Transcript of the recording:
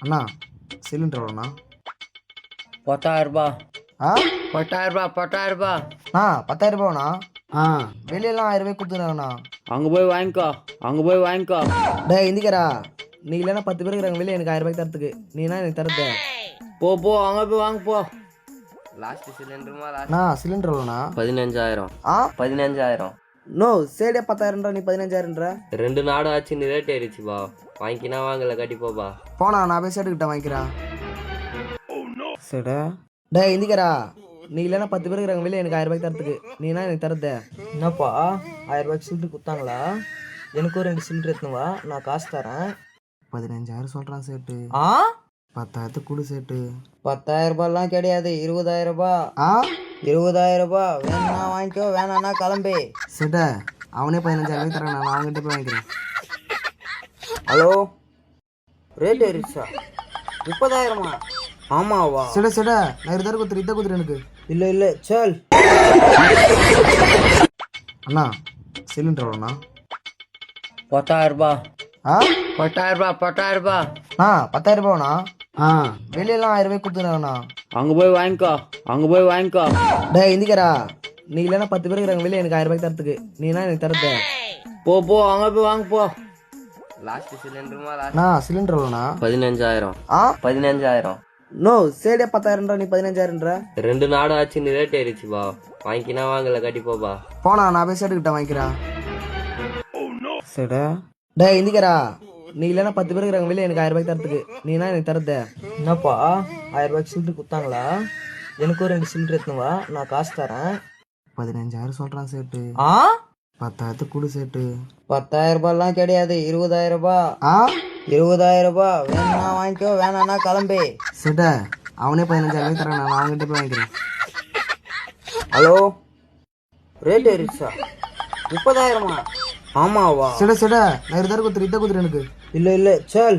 அண்ணா cylinder எவ்வளோண்ணா? 10,000 ரூபாய். ஆ 10,000 ரூபாய், 10,000 ரூபாய். அண்ணா 10,000 ரூபாண்ணா. வெளியெல்லாம் 1000 ரூபாய் கொடுத்துருங்கண்ணா. அங்கே போய் வாங்கிக்கோ, அங்கே போய் வாங்கிக்கோ. டேய் இந்திக்கரா, நீ இல்லைன்னா 10 பேர் இருக்கிறாங்க வெளியே எனக்கு 1000 ரூபாய்க்கு தரத்துக்கு. நீனா எனக்கு தரது. போ போ, அங்கே போய் வாங்க போ. லாஸ்ட் சிலிண்டருமா? அண்ணா சிலிண்டர் எவ்வளோண்ணா? 15,000. ஆ 15,000. நோ சேடே 10,000 நீ 15,000. 2 நாடு ஆச்சு, ரேட் ஏறிச்சுப்பா. வாங்கிக்கினா வாங்கல கட்டிப்போப்பா. போனா நான் போய் சேட்டுக்கிட்ட வாங்கிக்கிறேன். சேட டேய் இந்திக்கரா, நீ இல்லைன்னா 10 பேர் இருக்கிறாங்க வெளியே எனக்கு 1000 ரூபாய்க்கு தரத்துக்கு. நீனா எனக்கு தரது. என்னப்பா 1000 ரூபாய்க்கு சிலிண்டர் கொடுத்தாங்களா? எனக்கு ஒரு 2 சிலிண்டர் எடுத்துன்னு வா, நான் காசு தரேன். 15,000 சொல்கிறான் சேட்டு. ஆ 10,000 கூடு சேட்டு. 10,000 ரூபாய்லாம் கிடையாது, 20,000 ரூபாய். ஆ 20,000 ரூபாய். வேணா வாங்கிக்கோ, வேணாண்ணா கிளம்பி. சேட்ட அவனே 15,000 ரூபாய்க்கு தரேன், நான் அவங்ககிட்ட போய் வாங்கிக்கிறேன். ஹலோ, ரேட் ஏறிச்சா? 30,000மா? ஆமாவா? சேட சேட நான் 20,000 கொடுத்துரு, இதை கொடுத்துரு எனக்கு. இல்லை இல்லை, சல். அண்ணா சிலிண்டர் எவ்வளோண்ணா? 10,000 ரூபாய். ஆ 10,000 ரூபாய், 10,000 ரூபாய். அண்ணா 10,000 ரூபாண்ணா. வெளியெல்லாம் 1000 ரூபாய்க்கு கொடுத்துருங்கண்ணா. அங்கே போய் வாங்கிக்கோ, அங்கே போய் வாங்கிக்கோ. டேய் இந்திக்கரா, நீ இல்லைன்னா 10 பேர் இருக்கிறாங்க வெளியே எனக்கு 1000 ரூபாய்க்கு தரத்துக்கு. நீனா எனக்கு தரது. போ போ, அங்கே போய் வாங்க போ. லாஸ்ட் சிலிண்டருமா? அண்ணா சிலிண்டர் எவ்வளோண்ணா? 15,000. ஆ 15,000. நோ சேடே 10,000 நீ 15,000. 2 நாடு ஆச்சு, ரேட் ஏறிச்சுப்பா. வாங்கிக்கினா வாங்கல கட்டிப்போப்பா. போனா நான் போய் சேட்டுக்கிட்ட வாங்கிக்கிறேன். சேட டேய் இந்திக்கரா, நீ இல்லைன்னா 10 பேர் இருக்கிறாங்க வெளியே எனக்கு 1000 ரூபாய்க்கு தரத்துக்கு. நீனா எனக்கு தரது. என்னப்பா 1000 ரூபாய்க்கு சிலிண்டர் கொடுத்தாங்களா? எனக்கு ஒரு 2 சிலிண்டர் எடுத்துன்னு வா, நான் காசு தரேன். 15,000 சொல்கிறான் சேட்டு. ஆ 10,000 கூடு சேட்டு. 10,000 ரூபாய்லாம் கிடையாது, 20,000 ரூபாய். ஆ 20,000 ரூபாய். வேணா வாங்கிக்கோ, வேணாண்ணா கிளம்பி. சேட்ட அவனே 15,000 ரூபாய்க்கு தரேன், நான் அவங்ககிட்ட போய் வாங்கிக்கிறேன். ஹலோ, ரேட் ஏறிச்சா? 30,000மா? ஆமாவா? சேட சேட நான் 20,000 கொடுத்துரு, இதை கொடுத்துரு எனக்கு. இல்லை இல்லை, சல்.